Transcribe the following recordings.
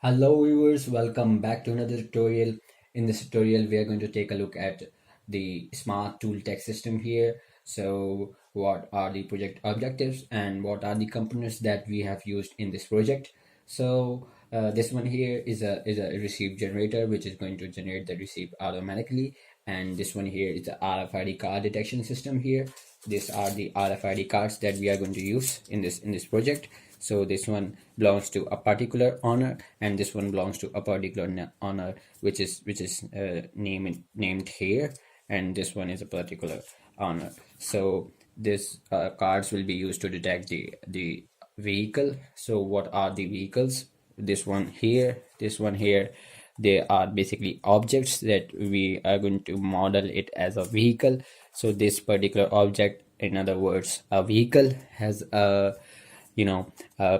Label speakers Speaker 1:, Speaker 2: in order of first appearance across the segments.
Speaker 1: Hello viewers, welcome back to another tutorial. In this tutorial, we are going to take a look at the smart tool text system here. So what are the project objectives and what are the components that we have used in this project? So this one here is a receipt generator, which is going to generate the receipt automatically. And this one here is the RFID card detection system here. These are the RFID cards that we are going to use in this project. So this one belongs to a particular owner, and this one belongs to a particular owner, which is named here, and this one is a particular owner. So this cards will be used to detect the vehicle. So what are the vehicles? This one here, they are basically objects that we are going to model it as a vehicle. So this particular object, in other words a vehicle, has a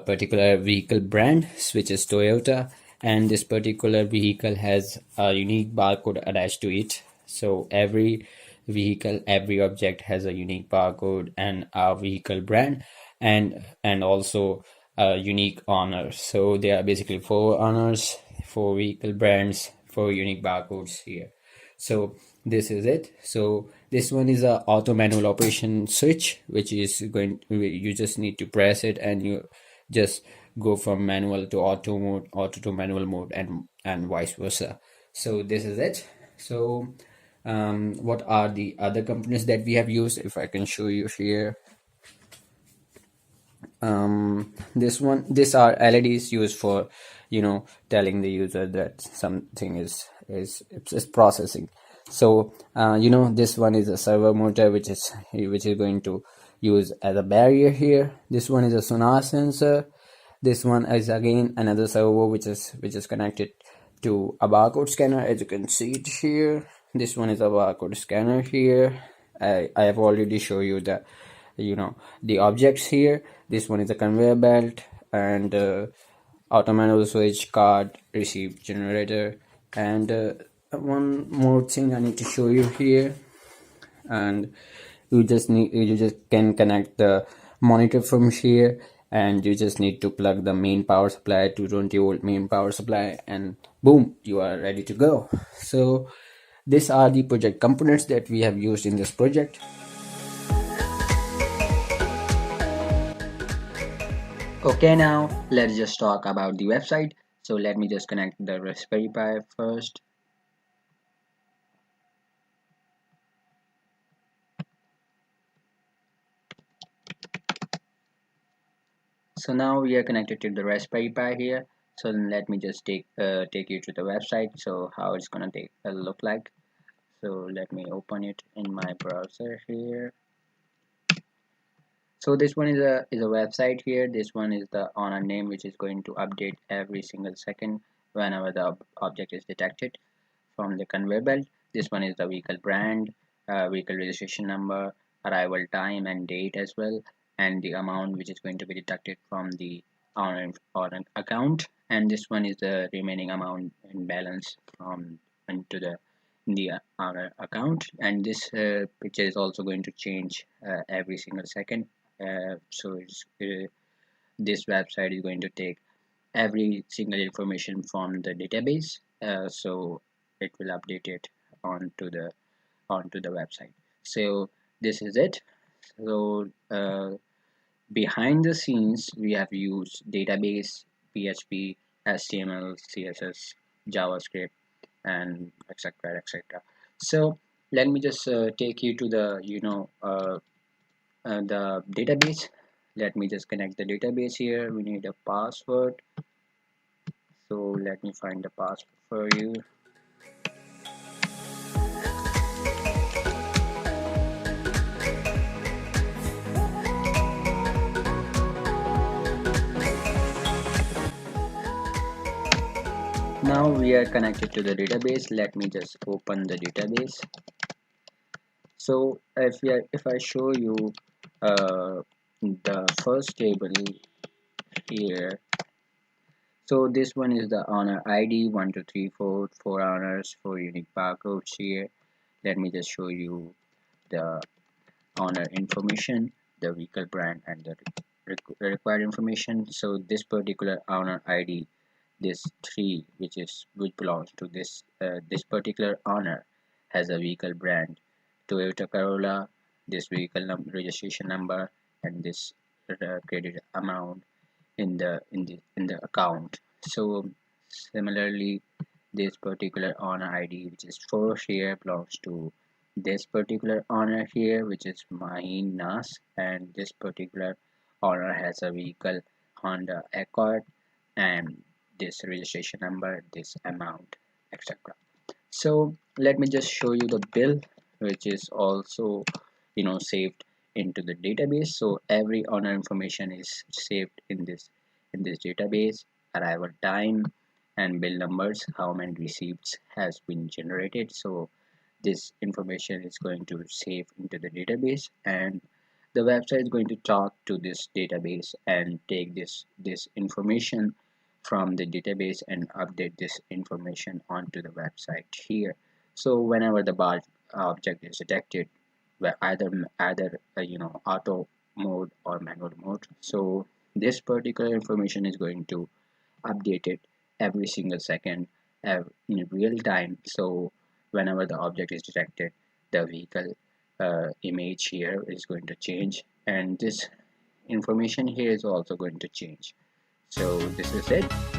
Speaker 1: particular vehicle brand, which is Toyota, and this particular vehicle has a unique barcode attached to it. So every vehicle, every object has a unique barcode and a vehicle brand, and also a unique honor. So there are basically four honors, four vehicle brands, four unique barcodes here. So this is it. So this one is a auto manual operation switch, which is going, you just need to press it and you just go from manual to auto mode, auto to manual mode, and vice versa. So this is it. So what are the other components that we have used? If I can show you here, these are LEDs used for telling the user that something is processing. So this one is a servo motor, which is going to use as a barrier here. This one is a sonar sensor. This one is again another servo, which is connected to a barcode scanner, as you can see it here. This one is a barcode scanner here. I have already shown you the objects here. This one is a conveyor belt, and auto manual switch, card, receipt generator, and one more thing I need to show you here. And you just can connect the monitor from here, and you just need to plug the main power supply, 220-volt main power supply, and boom, you are ready to go. So these are the project components that we have used in this project. Okay, now let's just talk about the website. So let me just connect the Raspberry Pi first. So now we are connected to the Raspberry Pi here. So let me just take you to the website. So how it's gonna look like. So let me open it in my browser here. So this one is a website here. This one is the owner name, which is going to update every single second whenever the object is detected from the conveyor belt. This one is the vehicle brand, vehicle registration number, arrival time and date as well, and the amount which is going to be deducted from the owner account. And this one is the remaining amount in balance from into the in the owner account. And this picture is also going to change every single second. This website is going to take every single information from the database, so it will update it onto the website. So this is it. So behind the scenes, we have used database, PHP, HTML, CSS, JavaScript, and etc. So let me just take you to the database. Let me just connect the database here. We need a password, so let me find the password for you. Now we are connected to the database. Let me just open the database. So if I show you the first table here, so this one is the owner ID, 1234, 4 owners, 4 unique barcodes here. Let me just show you the owner information, the vehicle brand, and the required information. So this particular owner ID
Speaker 2: this tree which belongs to this particular owner has a vehicle brand Toyota Corolla, this registration number, and this credit amount in the account. So similarly, this particular owner ID, which is first here, belongs to this particular owner here, which is Mahin Nas, and this particular owner has a vehicle Honda Accord, and this registration number, this amount, etc. So let me just show you the bill, which is also saved into the database. So every owner information is saved in this database. Arrival time and bill numbers, how many receipts has been generated. So this information is going to save into the database, and the website is going to talk to this database and take this information from the database and update this information onto the website here. So whenever the bar object is detected, where either auto mode or manual mode, so this particular information is going to update it every single second in real time. So whenever the object is detected, the vehicle image here is going to change, and this information here is also going to change. So this is it.